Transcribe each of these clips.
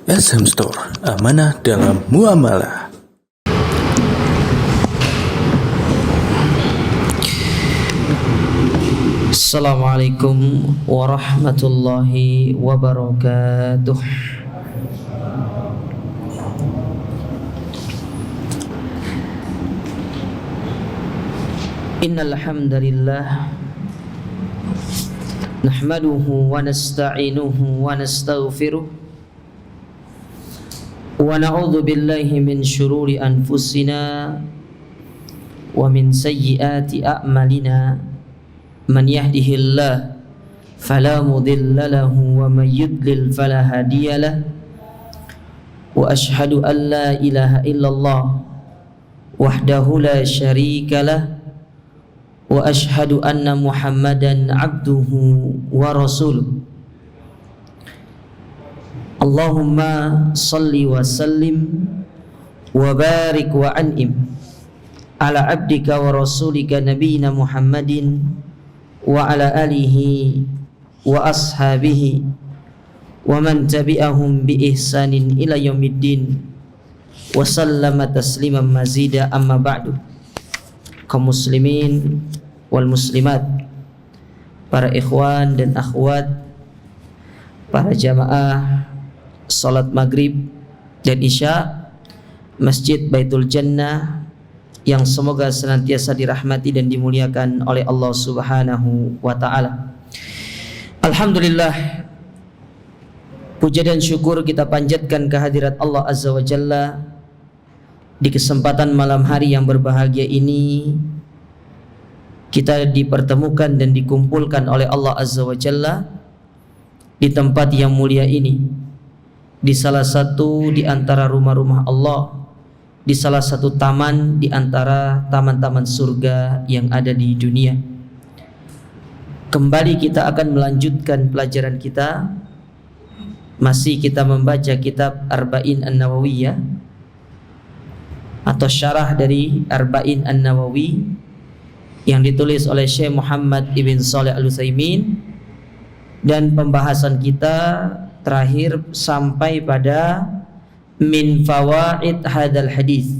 SM Store, amanah dalam muamalah. Assalamualaikum warahmatullahi wabarakatuh. Innal hamdalillah nahmaduhu wa nasta'inuhu wa nastaghfiruh wa na'udzu billahi min syururi anfusina wa min sayyiati a'malina. Man yahdihillah fala mudilla lahu wa man yudlil fala hadiyalah. Wa ashhadu an la ilaha illallah wahdahu la syarikalah wa ashhadu anna Muhammadan abduhu wa rasuluh. Allahumma salli wa sallim wa barik wa an'im ala abdika wa rasulika nabiyina Muhammadin wa ala alihi wa ashabihi wa man tabi'ahum bi ihsanin ila yaumiddin wa sallama tasliman mazida. Amma ba'du. Kaum muslimin wal muslimat, para ikhwan dan akhwat, para jamaah salat maghrib dan isya Masjid Baitul Jannah yang semoga senantiasa dirahmati dan dimuliakan oleh Allah Subhanahu wa ta'ala. Alhamdulillah, puja dan syukur kita panjatkan kehadirat Allah Azza wa Jalla di kesempatan malam hari yang berbahagia ini. Kita dipertemukan dan dikumpulkan oleh Allah Azza wa Jalla di tempat yang mulia ini, di salah satu di antara rumah-rumah Allah, di salah satu taman di antara taman-taman surga yang ada di dunia. Kembali kita akan melanjutkan pelajaran kita. Masih kita membaca kitab Arba'in An-Nawawiyah atau syarah dari Arba'in An-Nawawi yang ditulis oleh Syekh Muhammad Ibn Shalih Al-Utsaimin, dan pembahasan kita terakhir sampai pada min fawaid hadal hadis,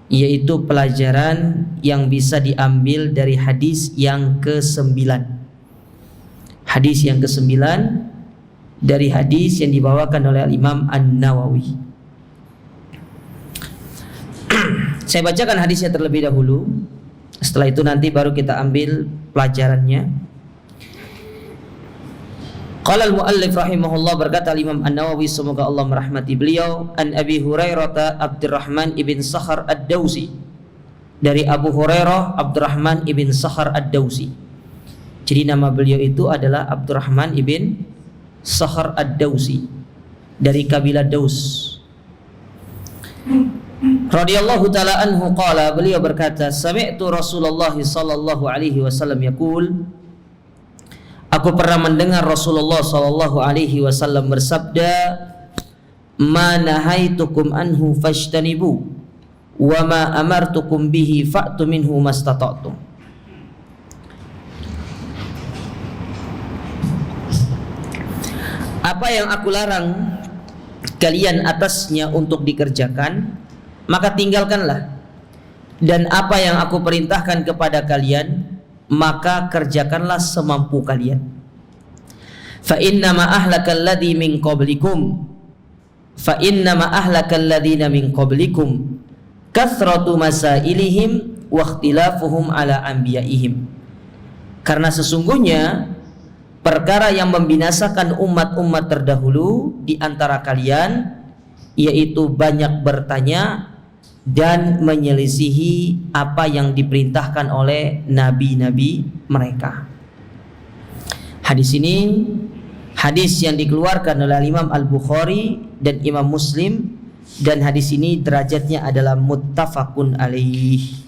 yaitu pelajaran yang bisa diambil dari hadis yang ke-9. Hadis yang ke-9 dari hadis yang dibawakan oleh Imam An-Nawawi. Saya bacakan hadisnya terlebih dahulu, setelah itu nanti baru kita ambil pelajarannya. Qala al-muallif rahimahullah, berkata Imam An-Nawawi semoga Allah merahmati beliau, an Abi Hurairah Abdurrahman ibn Sakhar Ad-Dawsi, dari Abu Hurairah Abdurrahman ibn Sakhar Ad-Dawsi. Jadi nama beliau itu adalah Abdurrahman ibn Sakhar Ad-Dawsi dari kabilah Daus. Radhiyallahu ta'ala anhu qala, beliau berkata, sami'tu Rasulullah sallallahu alaihi wasallam yaqul, aku pernah mendengar Rasulullah sallallahu alaihi wasallam bersabda, ma nahaitukum anhu fashtanibu wa ma amartukum bihi fa'tu minhu mastata'tum. Apa yang aku larang kalian atasnya untuk dikerjakan, maka tinggalkanlah, dan apa yang aku perintahkan kepada kalian, maka kerjakanlah semampu kalian. Fa innama ahlakal ladzi min qablikum min qablikum kathratu masailihim wa ikhtilafuhum ala anbiya'ihim. Karena sesungguhnya perkara yang membinasakan umat-umat terdahulu di antara kalian, yaitu banyak bertanya dan menyelisihi apa yang diperintahkan oleh nabi-nabi mereka. Hadis ini hadis yang dikeluarkan oleh Imam Al-Bukhari dan Imam Muslim, dan hadis ini derajatnya adalah muttafaqun alaih.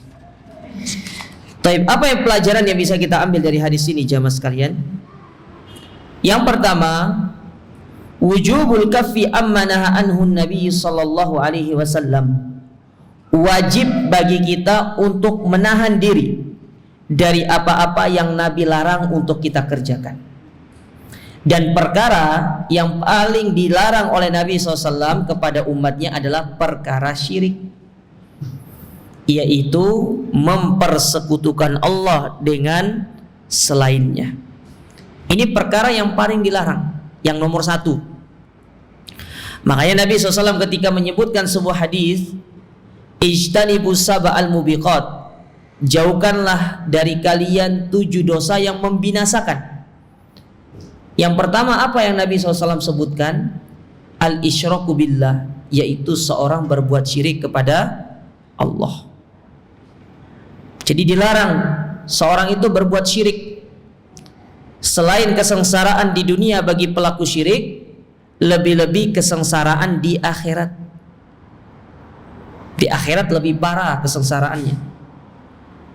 Taib, apa yang pelajaran yang bisa kita ambil dari hadis ini jamaah sekalian? Yang pertama, wujubul kaffi amma naha anhu Nabi sallallahu alaihi wasallam. Wajib bagi kita untuk menahan diri dari apa-apa yang Nabi larang untuk kita kerjakan. Dan perkara yang paling dilarang oleh Nabi SAW kepada umatnya adalah perkara syirik, yaitu mempersekutukan Allah dengan selainnya. Ini perkara yang paling dilarang, yang nomor satu. Makanya Nabi SAW ketika menyebutkan sebuah hadis, ijtanibus sab'al mubiqat, jauhkanlah dari kalian 7 dosa yang membinasakan. Yang pertama apa yang Nabi SAW sebutkan? Al-isyraku billah, yaitu seorang berbuat syirik kepada Allah. Jadi dilarang seorang itu berbuat syirik. Selain kesengsaraan di dunia bagi pelaku syirik, lebih-lebih kesengsaraan di akhirat. Di akhirat lebih parah kesengsaraannya.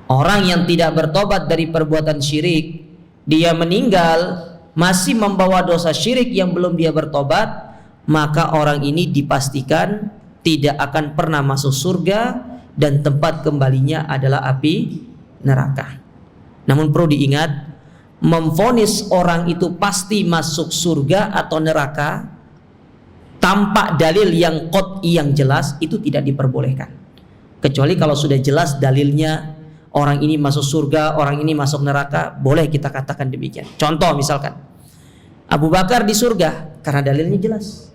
Orang yang tidak bertobat dari perbuatan syirik, dia meninggal masih membawa dosa syirik yang belum dia bertobat, maka orang ini dipastikan tidak akan pernah masuk surga dan tempat kembalinya adalah api neraka. Namun perlu diingat, memvonis orang itu pasti masuk surga atau neraka tanpa dalil yang qat'i yang jelas itu tidak diperbolehkan. Kecuali kalau sudah jelas dalilnya, orang ini masuk surga, orang ini masuk neraka, boleh kita katakan demikian. Contoh misalkan, Abu Bakar di surga karena dalilnya jelas.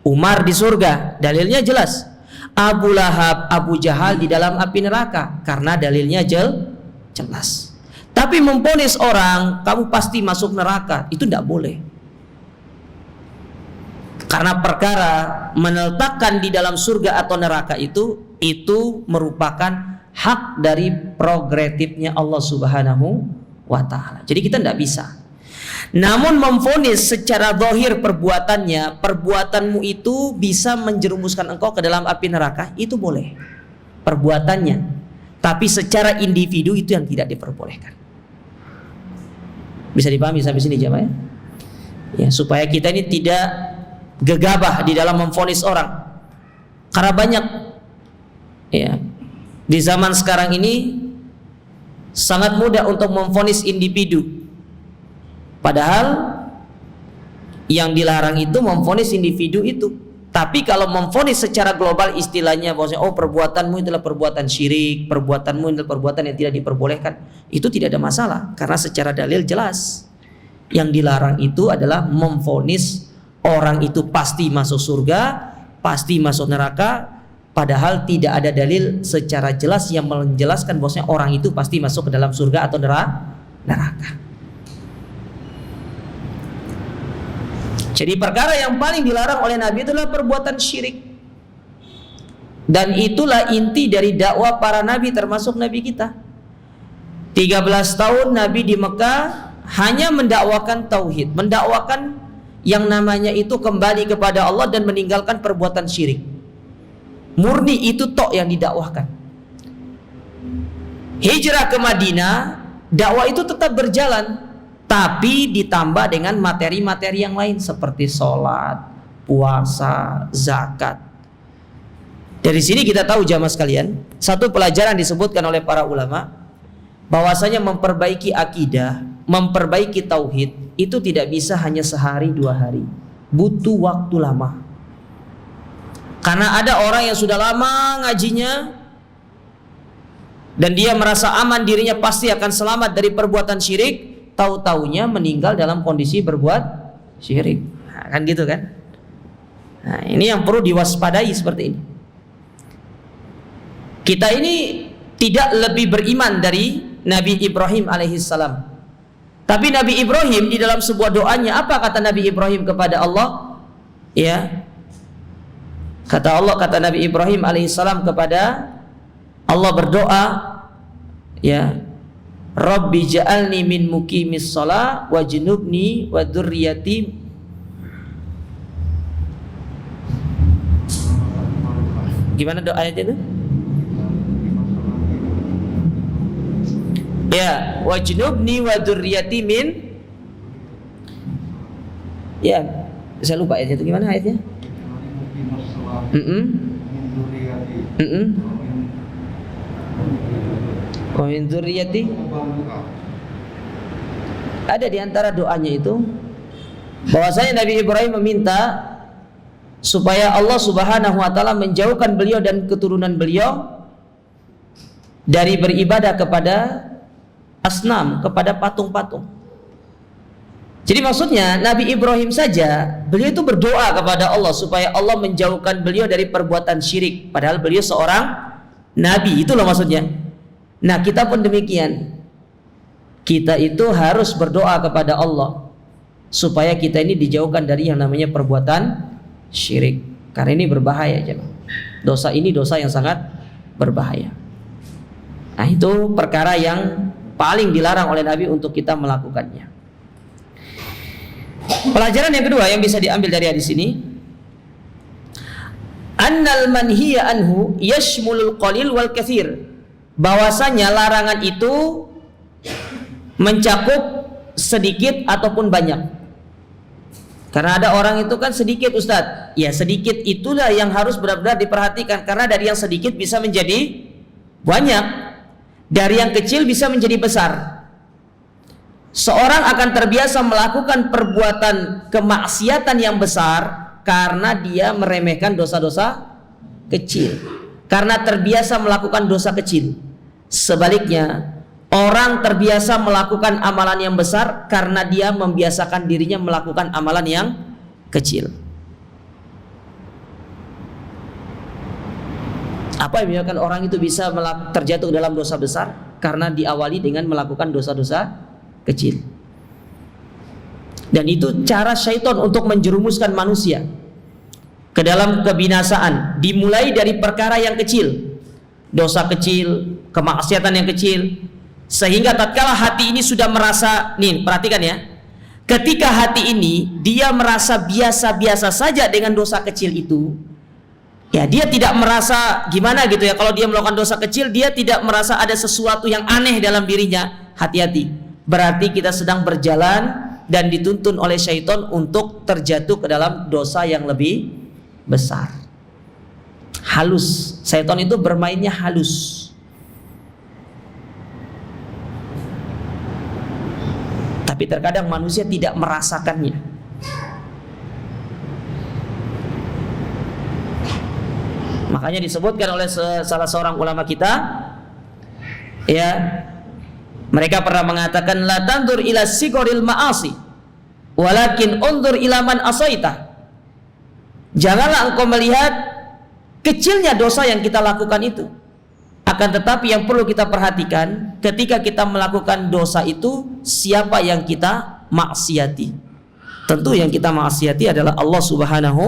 Umar di surga, dalilnya jelas. Abu Lahab, Abu Jahal di dalam api neraka karena dalilnya jelas. Tapi memvonis orang, kamu pasti masuk neraka, itu tidak boleh. Karena perkara meletakkan di dalam surga atau neraka itu merupakan hak dari prerogatifnya Allah Subhanahu wa ta'ala. Jadi kita tidak bisa. Namun memvonis secara zahir perbuatannya, perbuatanmu itu bisa menjerumuskan engkau ke dalam api neraka, itu boleh perbuatannya. Tapi secara individu itu yang tidak diperbolehkan. Bisa dipahami sampai sini jemaah ya? Ya, supaya kita ini tidak gegabah di dalam memvonis orang. Karena banyak ya, di zaman sekarang ini sangat mudah untuk memvonis individu. Padahal yang dilarang itu memvonis individu itu. Tapi kalau memvonis secara global, istilahnya bahwasanya oh perbuatanmu adalah perbuatan syirik, perbuatanmu adalah perbuatan yang tidak diperbolehkan, itu tidak ada masalah karena secara dalil jelas. Yang dilarang itu adalah memvonis orang itu pasti masuk surga, pasti masuk neraka, padahal tidak ada dalil secara jelas yang menjelaskan bahwasanya orang itu pasti masuk ke dalam surga atau neraka. Jadi perkara yang paling dilarang oleh Nabi itulah perbuatan syirik. Dan itulah inti dari dakwah para nabi termasuk nabi kita. 13 tahun Nabi di Mekah hanya mendakwakan tauhid, mendakwakan yang namanya itu kembali kepada Allah dan meninggalkan perbuatan syirik. Murni itu tok yang didakwahkan. Hijrah ke Madinah, dakwah itu tetap berjalan, tapi ditambah dengan materi-materi yang lain seperti sholat, puasa, zakat. Dari sini kita tahu jamaah sekalian, satu pelajaran disebutkan oleh para ulama, bahwasanya memperbaiki akidah, memperbaiki tauhid itu tidak bisa hanya sehari 2 hari, butuh waktu lama. Karena ada orang yang sudah lama ngajinya dan dia merasa aman dirinya pasti akan selamat dari perbuatan syirik, tahu-taunya meninggal dalam kondisi berbuat syirik. Nah, kan gitu kan? Nah, ini yang perlu diwaspadai seperti ini. Kita ini tidak lebih beriman dari Nabi Ibrahim alaihissalam. Tapi Nabi Ibrahim di dalam sebuah doanya, apa kata Nabi Ibrahim kepada Allah? Ya, kata Nabi Ibrahim alaihissalam kepada Allah berdoa, ya, Rabbi ja'alni min muqimis shalah wajnubni wa dzurriyyati. Gimana doanya itu? Ya, wajnubni wa dzurriyyati min. Ya, saya lupa ayatnya itu gimana ayatnya? Wa min dzurriyyati. Ada di antara doanya itu bahwasanya Nabi Ibrahim meminta supaya Allah Subhanahu wa taala menjauhkan beliau dan keturunan beliau dari beribadah kepada asnam, kepada patung-patung. Jadi maksudnya Nabi Ibrahim saja, beliau itu berdoa kepada Allah supaya Allah menjauhkan beliau dari perbuatan syirik, padahal beliau seorang nabi. Itu loh maksudnya. Nah, kita pun demikian. Kita itu harus berdoa kepada Allah supaya kita ini dijauhkan dari yang namanya perbuatan syirik. Karena ini berbahaya, jemaah. Dosa ini dosa yang sangat berbahaya. Nah, itu perkara yang paling dilarang oleh Nabi untuk kita melakukannya. Pelajaran yang kedua yang bisa diambil dari hadis ini, annal manhiya anhu yashmulul qalil wal katsir, bahwasanya larangan itu mencakup sedikit ataupun banyak. Karena ada orang itu kan sedikit, Ustadz. Ya, sedikit itulah yang harus benar-benar diperhatikan, karena dari yang sedikit bisa menjadi banyak, dari yang kecil bisa menjadi besar. Seorang akan terbiasa melakukan perbuatan kemaksiatan yang besar karena dia meremehkan dosa-dosa kecil, karena terbiasa melakukan dosa kecil. Sebaliknya, orang terbiasa melakukan amalan yang besar karena dia membiasakan dirinya melakukan amalan yang kecil. Apa yang menyebabkan orang itu bisa terjatuh dalam dosa besar? Karena diawali dengan melakukan dosa-dosa kecil. Dan itu cara syaitan untuk menjerumuskan manusia ke dalam kebinasaan. Dimulai dari perkara yang kecil, dosa kecil, kemaksiatan yang kecil, sehingga tatkala hati ini sudah merasa, nih perhatikan ya, ketika hati ini dia merasa biasa-biasa saja dengan dosa kecil itu, ya dia tidak merasa gimana gitu ya. Kalau dia melakukan dosa kecil, dia tidak merasa ada sesuatu yang aneh dalam dirinya. Hati-hati, berarti kita sedang berjalan dan dituntun oleh syaitan untuk terjatuh ke dalam dosa yang lebih besar. Halus, syaitan itu bermainnya halus. Tapi terkadang manusia tidak merasakannya. Makanya disebutkan oleh salah seorang ulama kita, ya, mereka pernah mengatakan, la tandur ila sigoril ma'asi walakin undur ila man asaita. Janganlah engkau melihat kecilnya dosa yang kita lakukan itu, akan tetapi yang perlu kita perhatikan ketika kita melakukan dosa itu, siapa yang kita maksiati. Tentu yang kita maksiati adalah Allah Subhanahu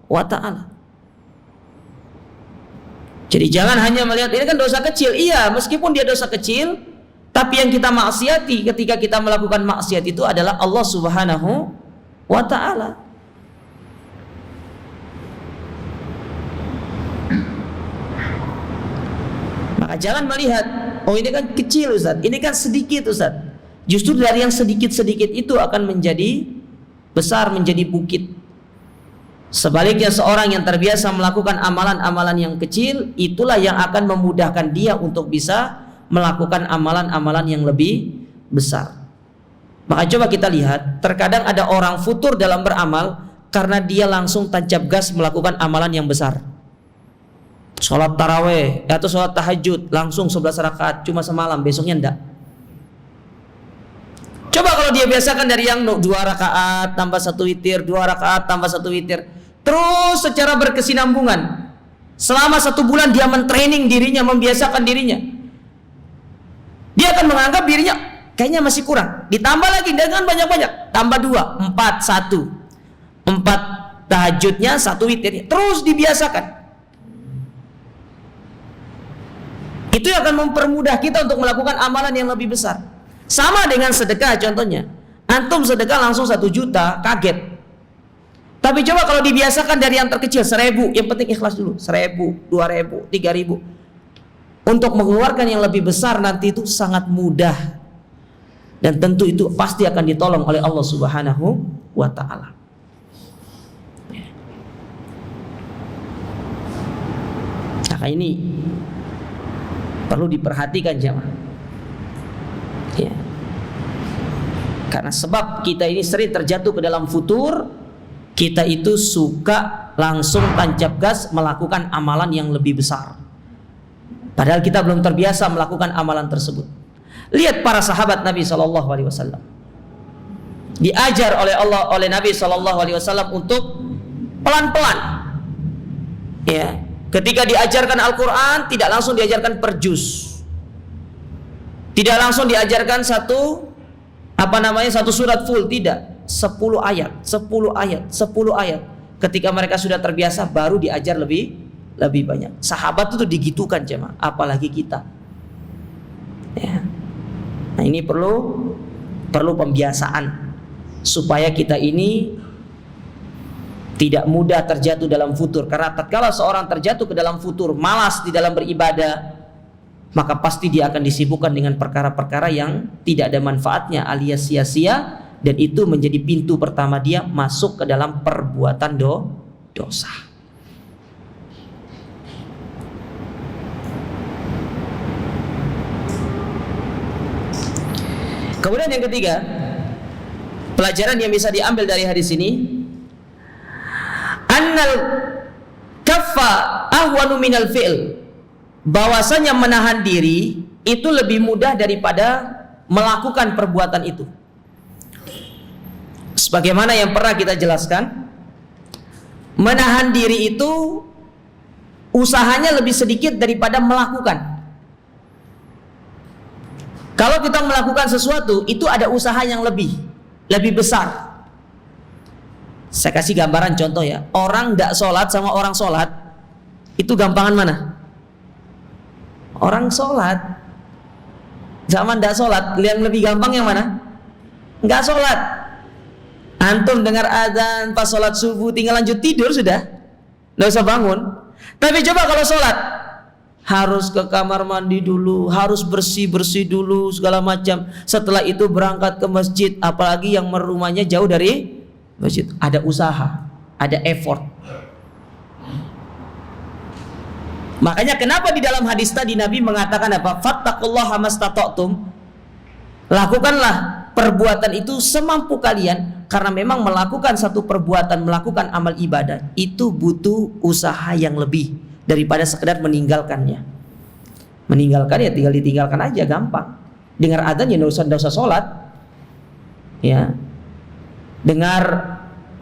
wa ta'ala. Jadi jangan hanya melihat ini kan dosa kecil. Iya, meskipun dia dosa kecil, tapi yang kita maksiati ketika kita melakukan maksiat itu adalah Allah Subhanahu wa ta'ala. Maka jangan melihat, oh ini kan kecil Ustaz, ini kan sedikit Ustaz. Justru dari yang sedikit-sedikit itu akan menjadi besar, menjadi bukit. Sebaliknya seorang yang terbiasa melakukan amalan-amalan yang kecil, itulah yang akan memudahkan dia untuk bisa melakukan amalan-amalan yang lebih besar. Maka coba kita lihat, terkadang ada orang futur dalam beramal karena dia langsung tancap gas melakukan amalan yang besar. Sholat taraweh atau sholat tahajud langsung 11 rakaat cuma semalam, besoknya enggak. Coba kalau dia biasakan dari yang 2 rakaat tambah 1 witir, 2 rakaat tambah 1 witir, terus secara berkesinambungan selama 1 bulan dia mentraining dirinya, membiasakan dirinya, dia akan menganggap dirinya kayaknya masih kurang. Ditambah lagi dengan banyak-banyak, tambah 2, 4, 1, 4 tahajudnya, 1 witirnya, terus dibiasakan. Itu akan mempermudah kita untuk melakukan amalan yang lebih besar. Sama dengan sedekah contohnya. Antum sedekah langsung 1 juta, kaget. Tapi coba kalau dibiasakan dari yang terkecil 1000, yang penting ikhlas dulu, 1000, 2000, 3000. Untuk mengeluarkan yang lebih besar nanti itu sangat mudah. Dan tentu itu pasti akan ditolong oleh Allah Subhanahu wa ta'ala. Nah ini perlu diperhatikan jemaah. Ya. Karena sebab kita ini sering terjatuh ke dalam futur, kita itu suka langsung tancap gas melakukan amalan yang lebih besar, padahal kita belum terbiasa melakukan amalan tersebut. Lihat para sahabat Nabi SAW, diajar oleh Nabi SAW untuk pelan-pelan. Ya, ketika diajarkan Al-Quran tidak langsung diajarkan per juz, tidak langsung diajarkan satu surat full, tidak, 10 ayat. Ketika mereka sudah terbiasa baru diajar lebih banyak. Sahabat itu digitukan jemaah, apalagi kita. Ya. Nah, ini perlu pembiasaan supaya kita ini tidak mudah terjatuh dalam futur. Karena tatkala seorang terjatuh ke dalam futur, malas di dalam beribadah, maka pasti dia akan disibukkan dengan perkara-perkara yang tidak ada manfaatnya alias sia-sia, dan itu menjadi pintu pertama dia masuk ke dalam perbuatan dosa. Kemudian yang ketiga, pelajaran yang bisa diambil dari hadis ini, annal kaffa ahwanu minal fi'l, bahwasanya menahan diri itu lebih mudah daripada melakukan perbuatan itu. Sebagaimana yang pernah kita jelaskan, menahan diri itu usahanya lebih sedikit daripada melakukan. Kalau kita melakukan sesuatu itu ada usaha yang lebih besar. Saya kasih gambaran contoh ya, orang tidak sholat sama orang sholat itu gampangan mana? Orang sholat zaman tidak sholat, yang lebih gampang yang mana? Nggak sholat. Antum dengar azan pas sholat subuh tinggal lanjut tidur sudah, nggak usah bangun. Tapi coba kalau sholat, harus ke kamar mandi dulu, harus bersih dulu segala macam. Setelah itu berangkat ke masjid, apalagi yang rumahnya jauh dari masjid, ada usaha, ada effort. Makanya kenapa di dalam hadis tadi Nabi mengatakan apa? Fattaqullaha mastata'tum. Lakukanlah perbuatan itu semampu kalian, karena memang melakukan satu perbuatan, melakukan amal ibadah itu butuh usaha yang lebih daripada sekedar meninggalkannya. Meninggalkan ya tinggal ditinggalkan aja, gampang. Dengar adzan ya enggak usah sholat. Ya. Dengar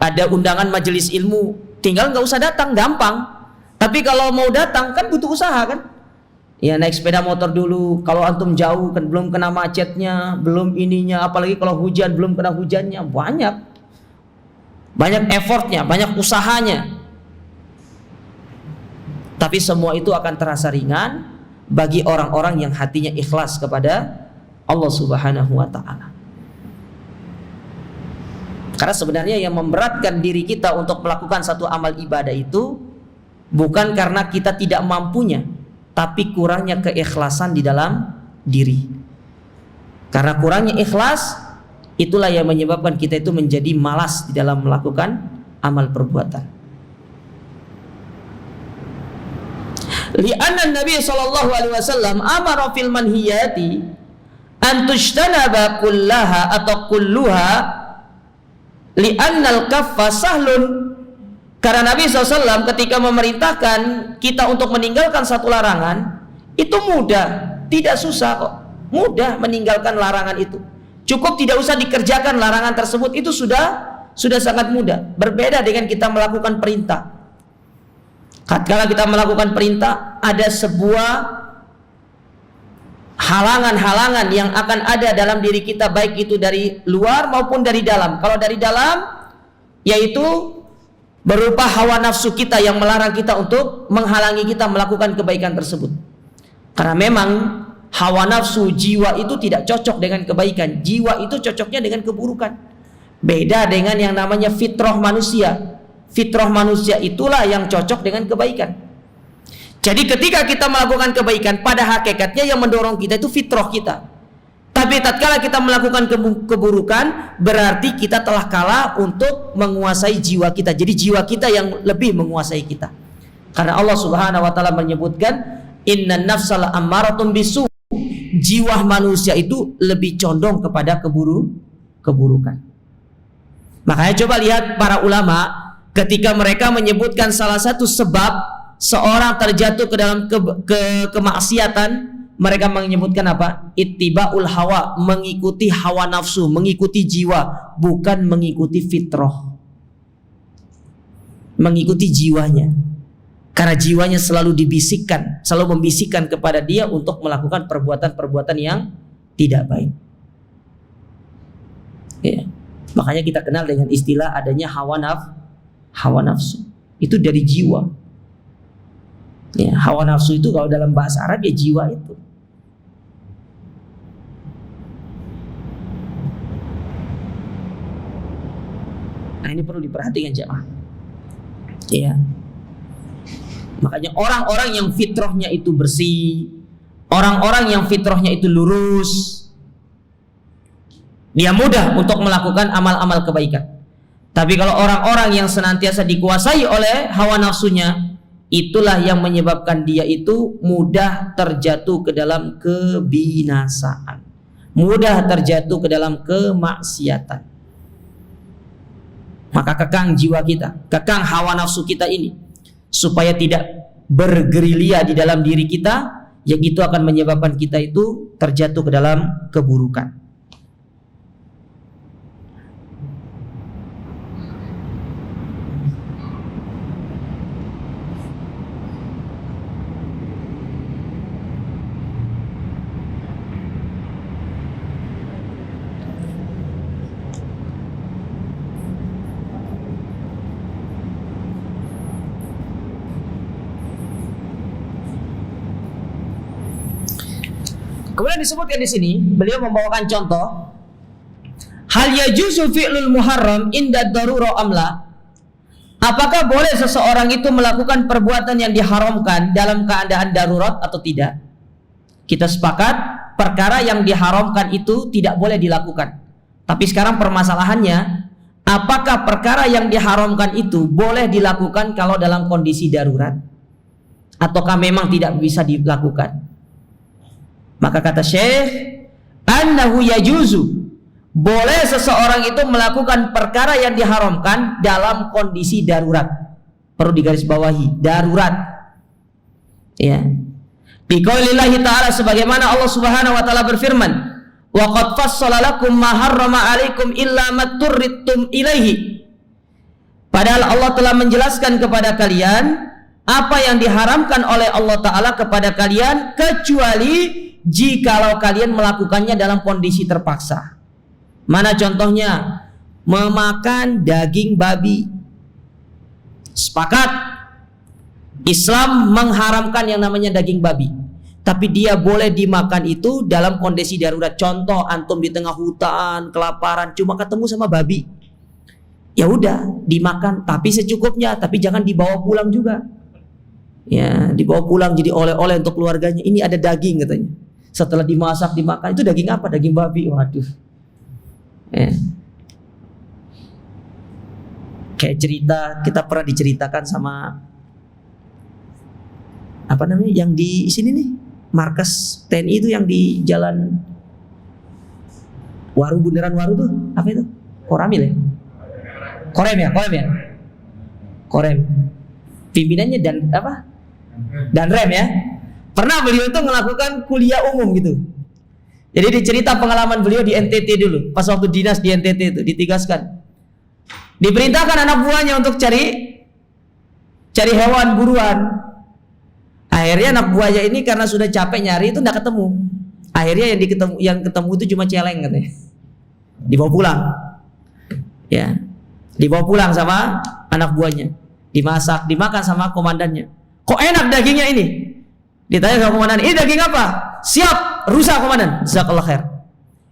ada undangan majelis ilmu, tinggal nggak usah datang, gampang. Tapi kalau mau datang kan butuh usaha kan? Ya naik sepeda motor dulu, kalau antum jauh kan belum kena macetnya, belum ininya, apalagi kalau hujan belum kena hujannya, banyak effortnya, banyak usahanya. Tapi semua itu akan terasa ringan bagi orang-orang yang hatinya ikhlas kepada Allah Subhanahu wa ta'ala. Karena sebenarnya yang memberatkan diri kita untuk melakukan satu amal ibadah itu bukan karena kita tidak mampunya, tapi kurangnya keikhlasan di dalam diri. Karena kurangnya ikhlas, itulah yang menyebabkan kita itu menjadi malas di dalam melakukan amal perbuatan. Li'anna Nabi sallallahu alaihi wasallam amara fil manhiyati an tujtanaba kullaha atau kulluha li'anna al-kaffa sahlun. Karena Nabi SAW ketika memerintahkan kita untuk meninggalkan satu larangan itu mudah, tidak susah kok, mudah meninggalkan larangan itu. Cukup tidak usah dikerjakan larangan tersebut, itu sudah sangat mudah. Berbeda dengan kita melakukan perintah. Kalau kita melakukan perintah, ada sebuah halangan-halangan yang akan ada dalam diri kita, baik itu dari luar maupun dari dalam. Kalau dari dalam, yaitu berupa hawa nafsu kita yang melarang kita untuk menghalangi kita melakukan kebaikan tersebut. Karena memang hawa nafsu jiwa itu tidak cocok dengan kebaikan. Jiwa itu cocoknya dengan keburukan. Beda dengan yang namanya fitrah manusia. Fitrah manusia itulah yang cocok dengan kebaikan. Jadi ketika kita melakukan kebaikan, pada hakikatnya yang mendorong kita itu fitrah kita. Tapi tatkala kita melakukan keburukan, berarti kita telah kalah untuk menguasai jiwa kita. Jadi jiwa kita yang lebih menguasai kita. Karena Allah Subhanahu wa taala menyebutkan innan nafsal ammaratun bisu. Jiwa manusia itu lebih condong kepada keburukan. Makanya coba lihat para ulama ketika mereka menyebutkan salah satu sebab seorang terjatuh ke dalam kemaksiatan, mereka menyebutkan apa? Ittibaul hawa, mengikuti hawa nafsu, mengikuti jiwa, bukan mengikuti fitrah. Mengikuti jiwanya. Karena jiwanya selalu dibisikkan, selalu membisikkan kepada dia untuk melakukan perbuatan-perbuatan yang tidak baik. Ya. Makanya kita kenal dengan istilah adanya hawa nafsu. Itu dari jiwa. Ya, hawa nafsu itu kalau dalam bahasa Arab ya jiwa itu. Nah, ini perlu diperhatikan jemaah. Ya. Makanya orang-orang yang fitrahnya itu bersih, orang-orang yang fitrahnya itu lurus, dia mudah untuk melakukan amal-amal kebaikan. Tapi kalau orang-orang yang senantiasa dikuasai oleh hawa nafsunya, itulah yang menyebabkan dia itu mudah terjatuh ke dalam kebinasaan, mudah terjatuh ke dalam kemaksiatan. Maka kekang jiwa kita, kekang hawa nafsu kita ini, supaya tidak bergerilya di dalam diri kita, yang itu akan menyebabkan kita itu terjatuh ke dalam keburukan. Kemudian disebutkan di sini, beliau membawakan contoh, hal yajuzu fi'lul muharram inda darurah amla. Apakah boleh seseorang itu melakukan perbuatan yang diharamkan dalam keadaan darurat atau tidak? Kita sepakat perkara yang diharamkan itu tidak boleh dilakukan. Tapi sekarang permasalahannya, apakah perkara yang diharamkan itu boleh dilakukan kalau dalam kondisi darurat? Ataukah memang tidak bisa dilakukan? Maka kata Syekh, annahu yajuzu, boleh seseorang itu melakukan perkara yang diharamkan dalam kondisi darurat. Perlu digarisbawahi, darurat. Ya. Biqaulillahi ta'ala, sebagaimana Allah Subhanahu wa taala berfirman, wa qad fassala lakum ma harrama 'alaikum illa ma turrittum ilaihi. Padahal Allah telah menjelaskan kepada kalian apa yang diharamkan oleh Allah taala kepada kalian, kecuali jikalau kalian melakukannya dalam kondisi terpaksa. Mana contohnya? Memakan daging babi. Sepakat, Islam mengharamkan yang namanya daging babi, tapi dia boleh dimakan itu dalam kondisi darurat. Contoh, antum di tengah hutan, kelaparan, cuma ketemu sama babi, ya udah dimakan, tapi secukupnya, tapi jangan dibawa pulang juga. Ya, dibawa pulang jadi oleh-oleh untuk keluarganya. Ini ada daging katanya. Setelah dimasak dimakan, itu daging apa? Daging babi. Waduh. Kayak cerita, kita pernah diceritakan sama apa namanya yang di sini nih, markas TNI itu yang di jalan Waru, Bundaran Waru tuh apa itu? Koramil ya? Korem ya? Korem. Pimpinannya dan apa? Dan Rem ya. Pernah beliau itu melakukan kuliah umum gitu. Jadi dicerita pengalaman beliau di NTT dulu, pas waktu dinas di NTT itu ditugaskan. Diperintahkan anak buahnya untuk cari hewan buruan. Akhirnya anak buahnya ini karena sudah capek nyari itu enggak ketemu. Akhirnya yang ketemu itu cuma celeng katanya. Dibawa pulang. Ya. Dibawa pulang sama anak buahnya. Dimasak, dimakan sama komandannya. Kok enak dagingnya ini? Ditanya sama komandan, ini daging apa? Siap, rusak komandan. Jazakallah khair.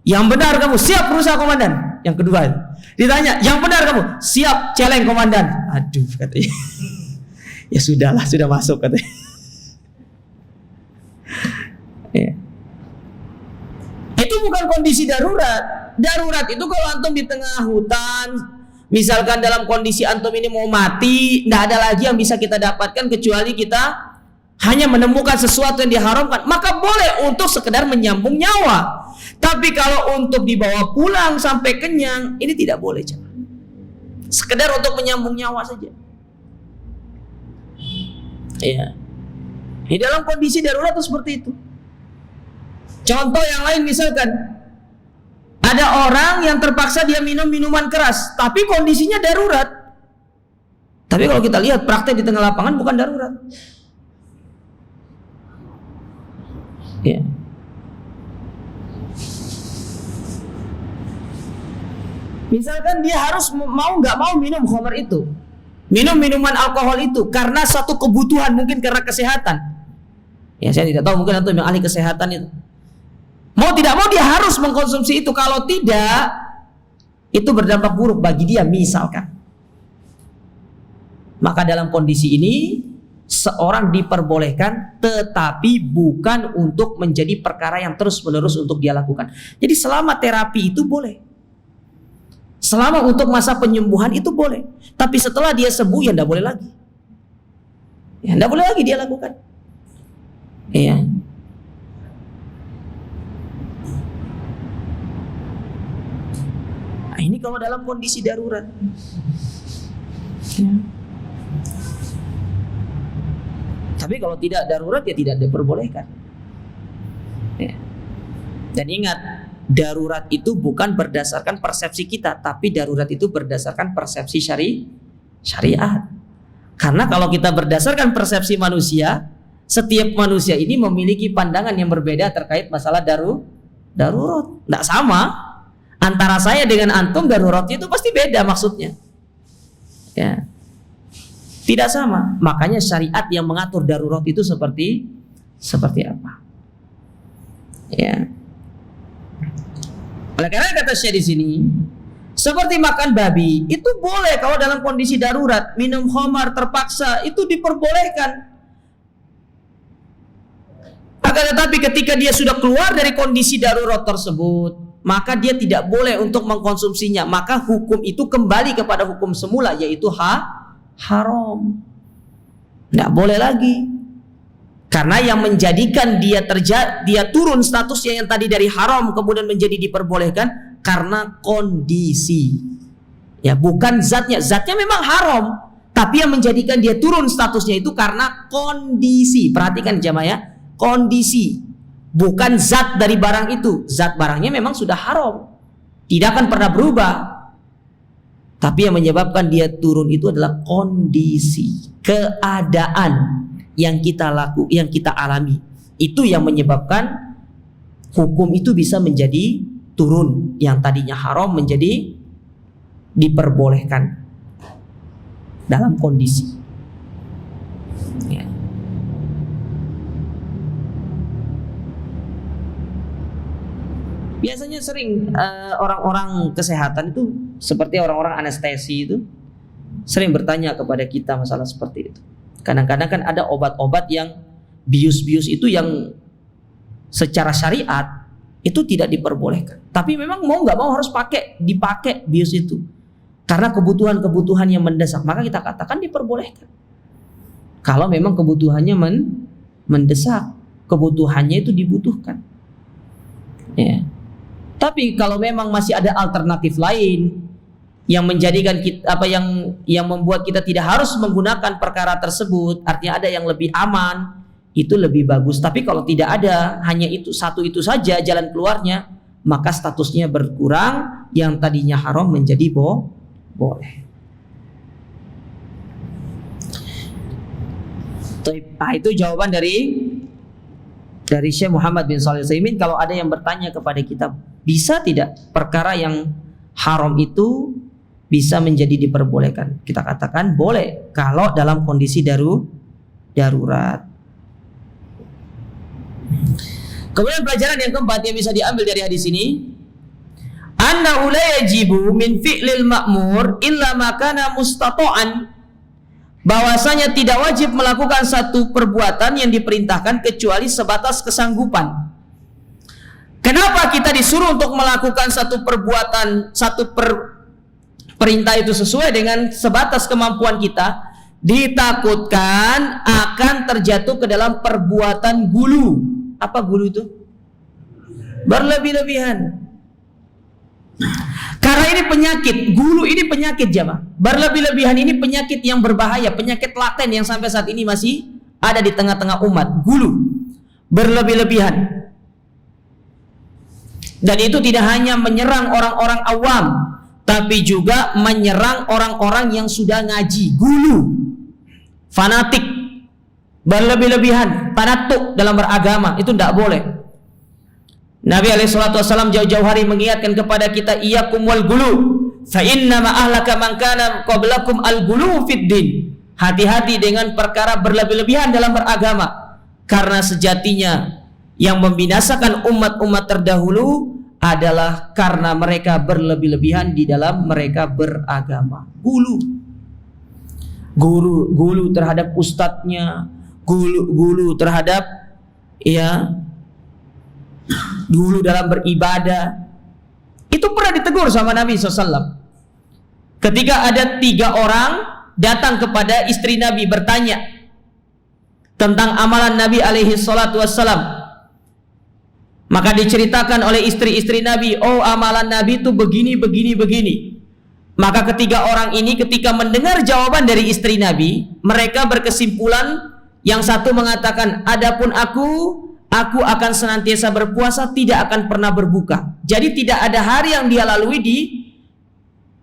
Yang benar kamu, siap rusak komandan. Yang kedua, ditanya, yang benar kamu, siap celeng komandan. Aduh, katanya. Ya sudahlah, sudah masuk katanya. Ya. Itu bukan kondisi darurat. Darurat itu kalau antum di tengah hutan, misalkan dalam kondisi antum ini mau mati, tidak ada lagi yang bisa kita dapatkan kecuali kita hanya menemukan sesuatu yang diharamkan, maka boleh untuk sekedar menyambung nyawa. Tapi kalau untuk dibawa pulang sampai kenyang, ini tidak boleh, jemaah. Sekedar untuk menyambung nyawa saja. Ya. Di dalam kondisi darurat itu seperti itu. Contoh yang lain, misalkan ada orang yang terpaksa dia minum minuman keras, tapi kondisinya darurat. Tapi kalau kita lihat praktek di tengah lapangan bukan darurat. Ya. Misalkan dia harus mau nggak mau minum khamar itu, minum minuman alkohol itu karena satu kebutuhan, mungkin karena kesehatan. Ya, saya tidak tahu, mungkin antum yang ahli kesehatan itu. Mau tidak mau dia harus mengkonsumsi itu. Kalau tidak, itu berdampak buruk bagi dia misalkan. Maka dalam kondisi ini seorang diperbolehkan, tetapi bukan untuk menjadi perkara yang terus-menerus untuk dia lakukan. Jadi selama terapi itu boleh, selama untuk masa penyembuhan itu boleh. Tapi setelah dia sembuh ya tidak boleh lagi. Ya tidak boleh lagi dia lakukan. Iya. Nah, ini kalau dalam kondisi darurat. Ya. Tapi kalau tidak darurat ya tidak diperbolehkan. Ya. Dan ingat, darurat itu bukan berdasarkan persepsi kita, tapi darurat itu berdasarkan persepsi syariat. Karena kalau kita berdasarkan persepsi manusia, setiap manusia ini memiliki pandangan yang berbeda terkait masalah darurat. Tidak sama. Antara saya dengan antum, darurat itu pasti beda maksudnya. Ya. Tidak sama. Makanya syariat yang mengatur darurat itu seperti apa? Ya. Oleh karena kata Syekh di sini, seperti makan babi itu boleh kalau dalam kondisi darurat. Minum khamar terpaksa itu diperbolehkan. Akan tetapi ketika dia sudah keluar dari kondisi darurat tersebut, maka dia tidak boleh untuk mengkonsumsinya. Maka hukum itu kembali kepada hukum semula, yaitu haram. Tidak boleh lagi. Karena yang menjadikan dia turun statusnya yang tadi dari haram kemudian menjadi diperbolehkan karena kondisi. Ya, bukan zatnya. Zatnya memang haram, tapi yang menjadikan dia turun statusnya itu karena kondisi. Perhatikan jamaah ya, kondisi. Bukan zat dari barang itu. Zat barangnya memang sudah haram, tidak akan pernah berubah. Tapi yang menyebabkan dia turun itu adalah kondisi, keadaan yang kita alami. Itu yang menyebabkan hukum itu bisa menjadi turun, yang tadinya haram menjadi diperbolehkan dalam kondisi. Ya. Biasanya sering orang-orang kesehatan itu, seperti orang-orang anestesi itu, sering bertanya kepada kita masalah seperti itu. Kadang-kadang kan ada obat-obat yang bius-bius itu yang secara syariat itu tidak diperbolehkan. Tapi memang mau nggak mau harus dipakai bius itu. Karena kebutuhan-kebutuhan yang mendesak, maka kita katakan diperbolehkan. Kalau memang kebutuhannya mendesak, kebutuhannya itu dibutuhkan. Ya. Tapi kalau memang masih ada alternatif lain yang menjadikan kita, yang membuat kita tidak harus menggunakan perkara tersebut, artinya ada yang lebih aman, itu lebih bagus. Tapi kalau tidak ada, hanya itu saja jalan keluarnya, maka statusnya berkurang, yang tadinya haram menjadi boleh. Nah, itu jawaban dari Syekh Muhammad bin Shalih Al-Utsaimin. Kalau ada yang bertanya kepada kita, bisa tidak perkara yang haram itu bisa menjadi diperbolehkan? Kita katakan boleh kalau dalam kondisi darurat. Kemudian pelajaran yang keempat yang bisa diambil dari hadis ini, annahu la yajibu min fi'lil ma'mur illa ma kana mustata'an. Bahwasanya tidak wajib melakukan satu perbuatan yang diperintahkan kecuali sebatas kesanggupan. Kenapa kita disuruh untuk melakukan satu perbuatan, perintah itu sesuai dengan sebatas kemampuan kita? ditakutkan akan terjatuh ke dalam perbuatan gulu. Apa gulu itu? Berlebih-lebihan. Karena ini penyakit, gulu ini penyakit jamaah. Berlebih-lebihan ini penyakit yang berbahaya, penyakit laten yang sampai saat ini masih ada di tengah-tengah umat. Gulu, berlebih-lebihan. Dan itu tidak hanya menyerang orang-orang awam, tapi juga menyerang orang-orang yang sudah ngaji. Gulu, fanatik, berlebih-lebihan, tanatuk dalam beragama, itu tidak boleh. Nabi SAW jauh-jauh hari mengingatkan kepada kita, iyyakum wal gulu, fa inna ma ahlaka man kana qablakum al gulu fid din. Hati-hati dengan perkara berlebih-lebihan dalam beragama, karena sejatinya yang membinasakan umat-umat terdahulu adalah karena mereka berlebih-lebihan di dalam mereka beragama. Gulu terhadap ustadznya, gulu terhadap dulu dalam beribadah. Itu pernah ditegur sama Nabi SAW. Ketika ada 3 orang datang kepada istri Nabi bertanya tentang amalan Nabi SAW. Maka diceritakan oleh istri-istri Nabi, oh amalan Nabi itu begini. Maka ketiga orang ini ketika mendengar jawaban dari istri Nabi, mereka berkesimpulan, yang satu mengatakan, adapun aku akan senantiasa berpuasa, tidak akan pernah berbuka. Jadi tidak ada hari yang dia lalui di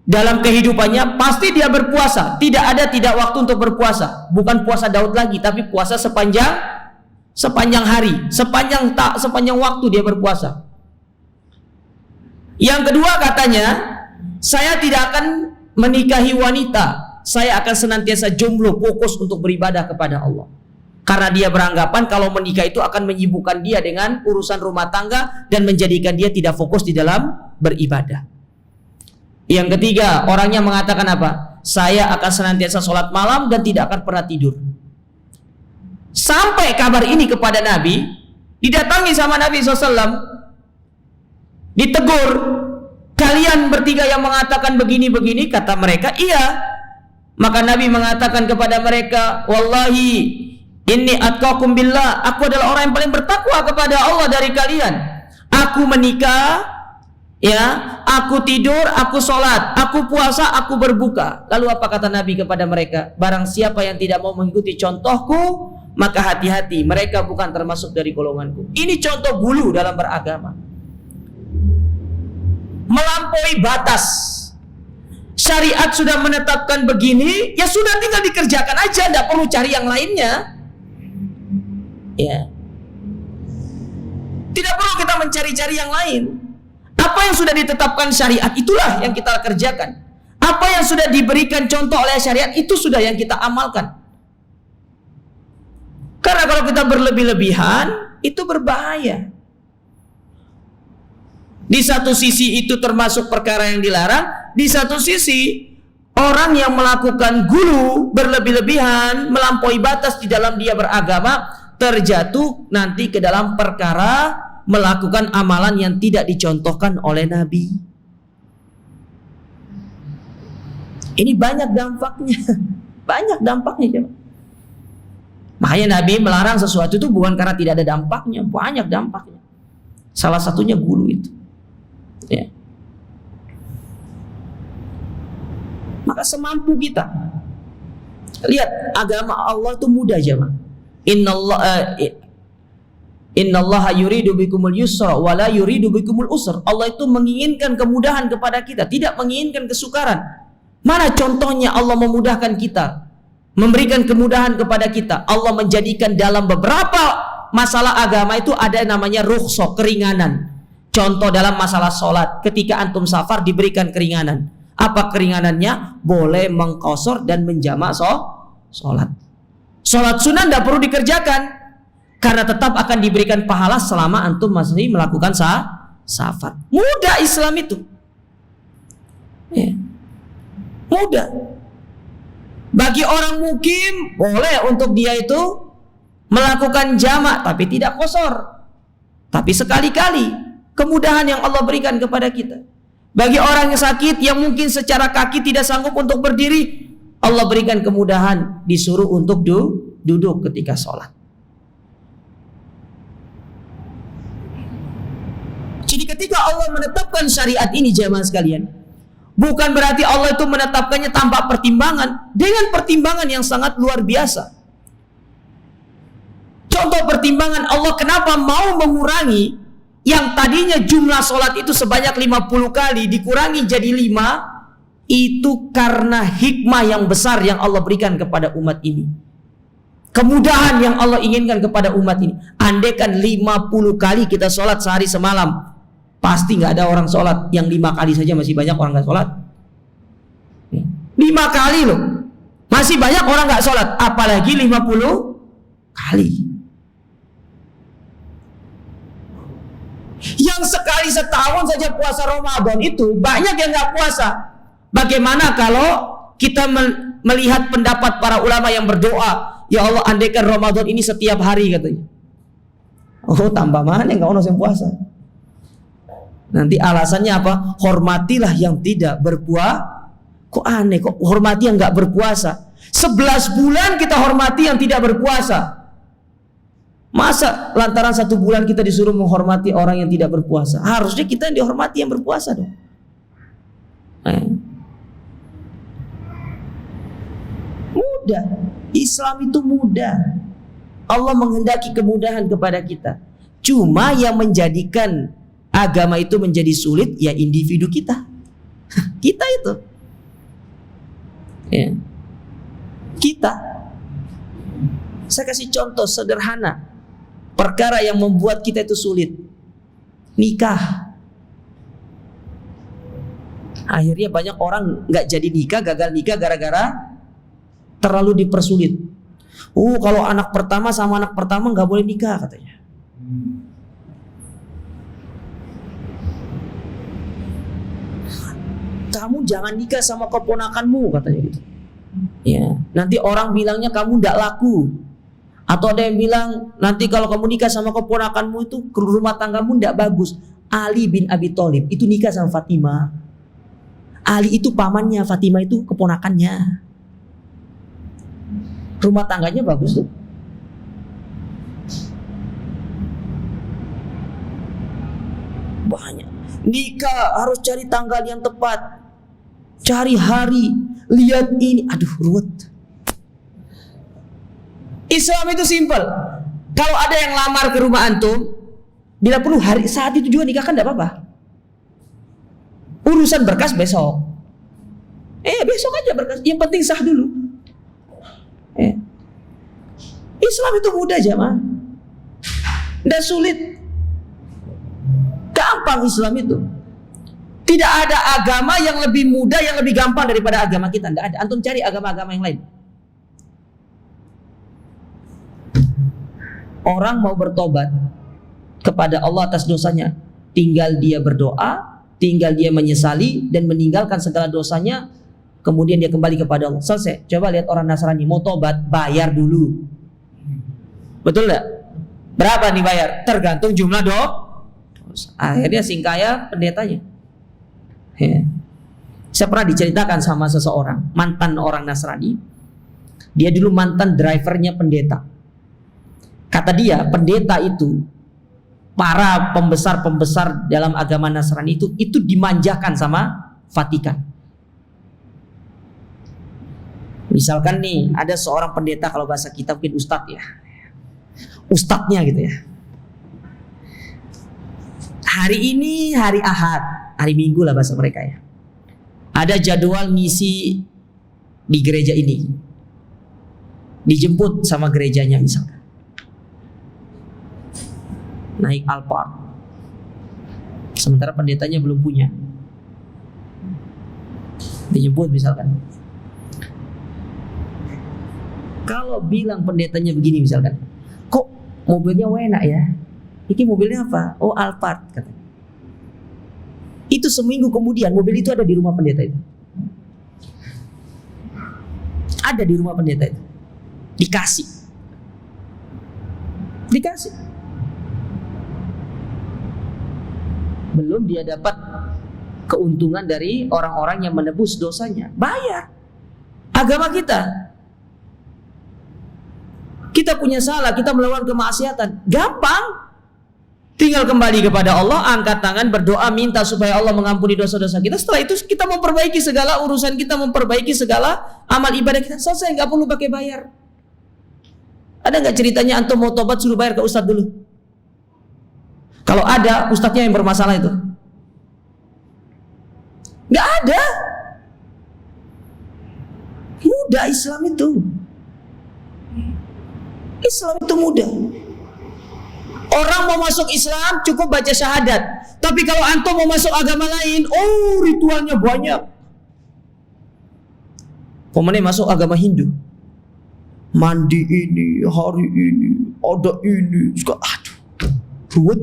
dalam kehidupannya pasti dia berpuasa. Tidak waktu untuk berpuasa. Bukan puasa Daud lagi, tapi puasa sepanjang hari, sepanjang waktu dia berpuasa. Yang kedua katanya, saya tidak akan menikahi wanita. Saya akan senantiasa jomblo, fokus untuk beribadah kepada Allah. Karena dia beranggapan kalau menikah itu akan menyibukkan dia dengan urusan rumah tangga dan menjadikan dia tidak fokus di dalam beribadah. Yang ketiga, orangnya mengatakan apa? Saya akan senantiasa sholat malam dan tidak akan pernah tidur. Sampai kabar ini kepada Nabi, didatangi sama Nabi SAW, ditegur, kalian bertiga yang mengatakan begini-begini, kata mereka, iya. Maka Nabi mengatakan kepada mereka, wallahi inni atqakum billah, aku adalah orang yang paling bertakwa kepada Allah dari kalian. Aku menikah, aku tidur, aku sholat, aku puasa, aku berbuka. Lalu apa kata Nabi kepada mereka? Barang siapa yang tidak mau mengikuti contohku, maka hati-hati, mereka bukan termasuk dari golonganku. Ini contoh gulu dalam beragama, melampaui batas. Syariat sudah menetapkan begini, ya sudah tinggal dikerjakan aja, tidak perlu cari yang lainnya. Tidak perlu kita mencari-cari yang lain. Apa yang sudah ditetapkan syariat, itulah yang kita kerjakan. Apa yang sudah diberikan contoh oleh syariat, itu sudah yang kita amalkan. Karena kalau kita berlebih-lebihan, itu berbahaya. Di satu sisi itu termasuk perkara yang dilarang, di satu sisi orang yang melakukan gulu, berlebih-lebihan, melampaui batas di dalam dia beragama, terjatuh nanti ke dalam perkara melakukan amalan yang tidak dicontohkan oleh Nabi. Ini banyak dampaknya. Banyak dampaknya. Makanya Nabi melarang sesuatu itu bukan karena tidak ada dampaknya, banyak dampaknya. Salah satunya gulu itu. Maka semampu kita. Lihat, agama Allah itu mudah jemaah. Innallaha yuridu bikumul yusra wa la yuridu bikumul usra. Allah itu menginginkan kemudahan kepada kita, tidak menginginkan kesukaran. Mana contohnya Allah memudahkan kita, memberikan kemudahan kepada kita? Allah menjadikan dalam beberapa masalah agama itu ada namanya rukhsah, keringanan. Contoh dalam masalah sholat, ketika antum safar diberikan keringanan. Apa keringanannya? Boleh mengqasar dan menjamak sholat. Sholat sunnah tidak perlu dikerjakan, karena tetap akan diberikan pahala selama antum masih melakukan safar. Mudah Islam itu. Mudah. Bagi orang mukim boleh untuk dia itu melakukan jamak, tapi tidak qasar. Tapi sekali-kali, kemudahan yang Allah berikan kepada kita. Bagi orang yang sakit, yang mungkin secara kaki tidak sanggup untuk berdiri, Allah berikan kemudahan, disuruh untuk duduk ketika sholat. Jadi ketika Allah menetapkan syariat ini jemaah sekalian, bukan berarti Allah itu menetapkannya tanpa pertimbangan, dengan pertimbangan yang sangat luar biasa. Contoh pertimbangan Allah kenapa mau mengurangi yang tadinya jumlah sholat itu sebanyak 50 kali dikurangi jadi 5, itu karena hikmah yang besar yang Allah berikan kepada umat ini. Kemudahan yang Allah inginkan kepada umat ini. Andaikan 50 kali kita sholat sehari semalam, pasti nggak ada orang sholat. Yang 5 kali saja masih banyak orang nggak sholat. 5 kali loh, masih banyak orang nggak sholat, apalagi 50 kali. Yang sekali setahun saja puasa Ramadan itu banyak yang nggak puasa. Bagaimana kalau kita melihat pendapat para ulama yang berdoa, ya Allah andaikan Ramadan ini setiap hari katanya. Oh tambah mana nggak ono yang puasa. Nanti alasannya apa? Hormatilah yang tidak berpuasa. Kok aneh, kok hormati yang nggak berpuasa? 11 bulan kita hormati yang tidak berpuasa. Masa lantaran 1 bulan kita disuruh menghormati orang yang tidak berpuasa? Harusnya kita yang dihormati yang berpuasa dong. Mudah. Islam itu mudah. Allah menghendaki kemudahan kepada kita. Cuma yang menjadikan agama itu menjadi sulit ya individu kita. Kita itu. Ya. Kita. Saya kasih contoh sederhana. Perkara yang membuat kita itu sulit. Nikah. Akhirnya banyak orang gak jadi nikah, gagal nikah gara-gara terlalu dipersulit. Kalau anak pertama sama anak pertama gak boleh nikah katanya. Kamu jangan nikah sama keponakanmu katanya gitu. Ya, nanti orang bilangnya kamu gak laku. Atau ada yang bilang nanti kalau kamu nikah sama keponakanmu itu rumah tanggamu tidak bagus. Ali bin Abi Thalib itu nikah sama Fatimah. Ali itu pamannya, Fatimah itu keponakannya. Rumah tangganya bagus tuh. Banyak. Nikah harus cari tanggal yang tepat. Cari hari, lihat ini. Aduh ruwet. Islam itu simpel. Kalau ada yang lamar ke rumah antum, bila perlu hari saat itu juga nikahkan tidak apa-apa. Urusan berkas besok. Besok aja berkas. Yang penting sah dulu. Islam itu mudah jemaah. Tidak sulit. Gampang Islam itu. Tidak ada agama yang lebih mudah, yang lebih gampang daripada agama kita. Tidak ada. Antum cari agama-agama yang lain. Orang mau bertobat kepada Allah atas dosanya, tinggal dia berdoa, tinggal dia menyesali dan meninggalkan segala dosanya, kemudian dia kembali kepada Allah. Selesai. Coba lihat orang Nasrani mau tobat, bayar dulu. Betul enggak? Berapa nih bayar? Tergantung jumlah dosa. Akhirnya singkaya pendetanya. Saya pernah diceritakan sama seseorang, mantan orang Nasrani. Dia dulu mantan drivernya pendeta. Kata dia, pendeta itu, para pembesar-pembesar dalam agama Nasrani itu dimanjakan sama Vatikan. Misalkan nih, ada seorang pendeta, kalau bahasa kita mungkin ustadz ya, ustadznya gitu ya. Hari ini hari Ahad, hari Minggu lah bahasa mereka ya. Ada jadwal ngisi di gereja ini. Dijemput sama gerejanya misalkan. Naik Alphard. Sementara pendetanya belum punya. Dijemput misalkan. Kalau bilang pendetanya begini misalkan, kok mobilnya enak ya? Ini mobilnya apa? Oh Alphard katanya. Itu seminggu kemudian mobil itu ada di rumah pendeta itu. Ada di rumah pendeta itu. Dikasih. Belum dia dapat keuntungan dari orang-orang yang menebus dosanya. Bayar. agama kita. Kita punya salah, kita melakukan kemaksiatan, gampang. Tinggal kembali kepada Allah, angkat tangan, berdoa, minta supaya Allah mengampuni dosa-dosa kita. Setelah itu kita memperbaiki segala urusan kita, memperbaiki segala amal ibadah kita. Selesai, nggak perlu pakai bayar. Ada nggak ceritanya antum mau tobat suruh bayar ke ustadz dulu? Kalau ada, ustadznya yang bermasalah itu. Nggak ada. Mudah Islam itu. Islam itu mudah. Orang mau masuk Islam cukup baca syahadat. Tapi kalau antum mau masuk agama lain, oh ritualnya banyak. Pemenang masuk agama Hindu, mandi ini, hari ini, ada ini, juga aduh, ruwet.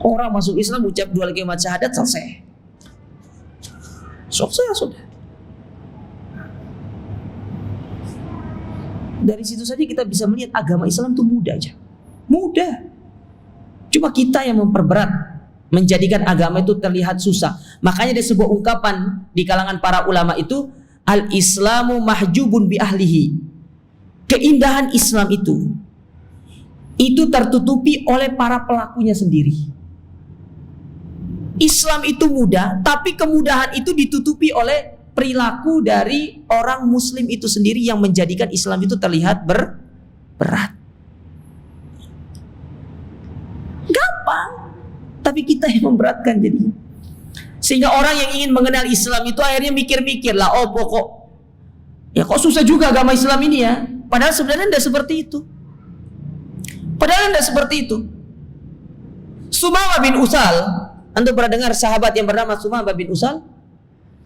Orang masuk Islam ucap 2 kalimat syahadat selesai. Sudah. Dari situ saja kita bisa melihat agama Islam itu mudah aja. Mudah. Cuma kita yang memperberat, menjadikan agama itu terlihat susah. Makanya ada sebuah ungkapan di kalangan para ulama itu, al-islamu mahjubun bi ahlihi. Keindahan Islam itu tertutupi oleh para pelakunya sendiri. Islam itu mudah, tapi kemudahan itu ditutupi oleh perilaku dari orang muslim itu sendiri yang menjadikan Islam itu terlihat berat. Gampang, tapi kita yang memberatkan jadinya. Sehingga orang yang ingin mengenal Islam itu akhirnya mikir-mikir lah, oh pokok ya kok susah juga agama Islam ini ya. Padahal sebenarnya tidak seperti itu. Sumamah bin Usal, antum pernah dengar sahabat yang bernama Sumamah bin Usal?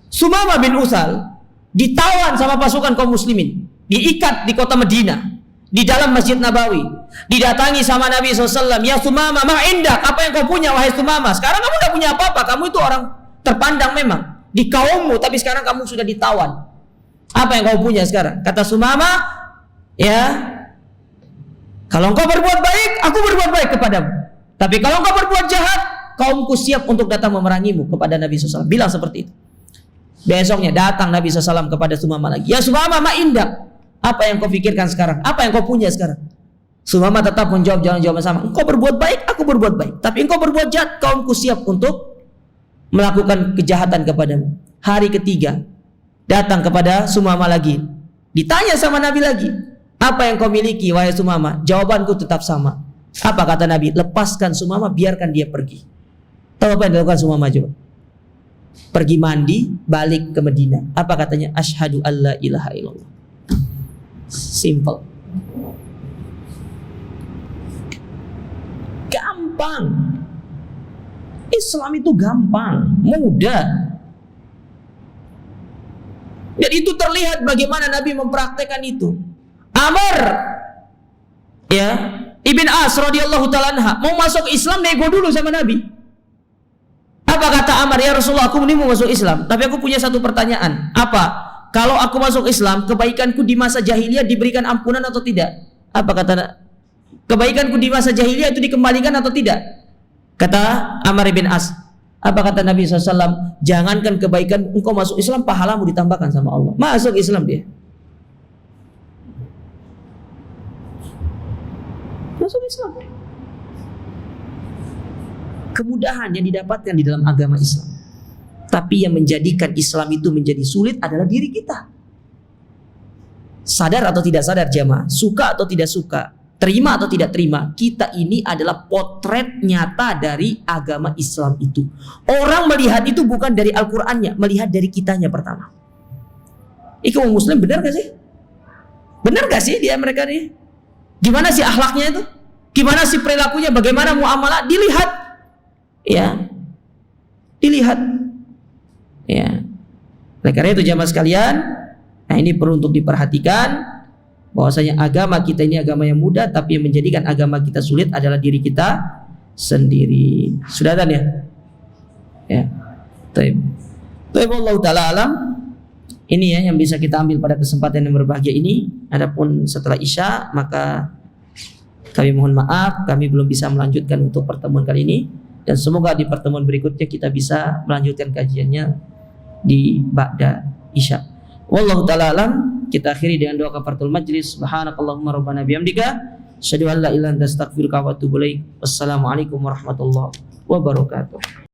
Sumamah bin Usal ditawan sama pasukan kaum muslimin, diikat di kota Madinah, di dalam Masjid Nabawi, didatangi sama Nabi SAW. Ya Sumamah, ma indak, apa yang kau punya wahai Sumamah? Sekarang kamu tidak punya apa-apa, kamu itu orang terpandang memang di kaummu, tapi sekarang kamu sudah ditawan. Apa yang kau punya sekarang? Kata Sumamah, ya kalau engkau berbuat baik, aku berbuat baik kepadamu. Tapi kalau engkau berbuat jahat, kaumku siap untuk datang memerangimu. Kepada Nabi SAW bilang seperti itu. Besoknya datang Nabi SAW kepada Sumamah lagi. Ya Sumamah, ma indak, apa yang kau pikirkan sekarang? Apa yang kau punya sekarang? Sumamah tetap menjawab jawaban sama. Engkau berbuat baik, aku berbuat baik. Tapi engkau berbuat jahat, kaumku siap untuk melakukan kejahatan kepadamu. Hari ketiga datang kepada Sumamah lagi. Ditanya sama Nabi lagi, apa yang kau miliki wahai Sumamah? Jawabanku tetap sama. Apa kata Nabi? Lepaskan Sumamah, biarkan dia pergi. Tahu apa yang dilakukan Sumamah coba? Pergi mandi, balik ke Madinah. Apa katanya? Asyhadu alla ilaha illallah. Simple. Gampang. Islam itu gampang, mudah. Dan itu terlihat bagaimana Nabi mempraktekkan itu. Amr, ya, Ibn As radhiyallahu ta'ala anha mau masuk Islam, nego dulu sama Nabi. Apa kata Amr? Ya Rasulullah, aku ini mau masuk Islam, tapi aku punya satu pertanyaan. Apa? Kalau aku masuk Islam, kebaikanku di masa jahiliyah diberikan ampunan atau tidak? Apa kata? Kebaikanku di masa jahiliyah itu dikembalikan atau tidak? Kata Amr bin As. Apa kata Nabi SAW? Jangankan kebaikan, engkau masuk Islam, pahalamu ditambahkan sama Allah. Masuk Islam dia. Masuk Islam. Kemudahan yang didapatkan di dalam agama Islam. Tapi yang menjadikan Islam itu menjadi sulit adalah diri kita. Sadar atau tidak sadar jamaah, suka atau tidak suka, terima atau tidak terima, kita ini adalah potret nyata dari agama Islam itu. Orang melihat itu bukan dari Al-Qur'annya, melihat dari kitanya pertama. Iku muslim benar gak sih? Benar gak sih dia mereka nih? Gimana sih akhlaknya itu? Gimana sih perilakunya? Bagaimana muamalah? Dilihat. Ya, dilihat. Ya. Oleh karena itu jamaah sekalian, nah ini perlu untuk diperhatikan bahwasanya agama kita ini agama yang mudah, tapi yang menjadikan agama kita sulit adalah diri kita sendiri. Sudah dan ya? Ya. Baik. Allah taala alam. Ini ya yang bisa kita ambil pada kesempatan yang berbahagia ini. Adapun setelah Isya maka kami mohon maaf, kami belum bisa melanjutkan untuk pertemuan kali ini. Dan semoga di pertemuan berikutnya kita bisa melanjutkan kajiannya di ba'da isya. Wallahu taala alam. Kita akhiri dengan doa kafaratul majlis. Subhanakallahumma rabbana bihamdika asyhadu an la ilaha illa anta astaghfiruka wa atubu ilaik. Wassalamualaikum warahmatullahi wabarakatuh.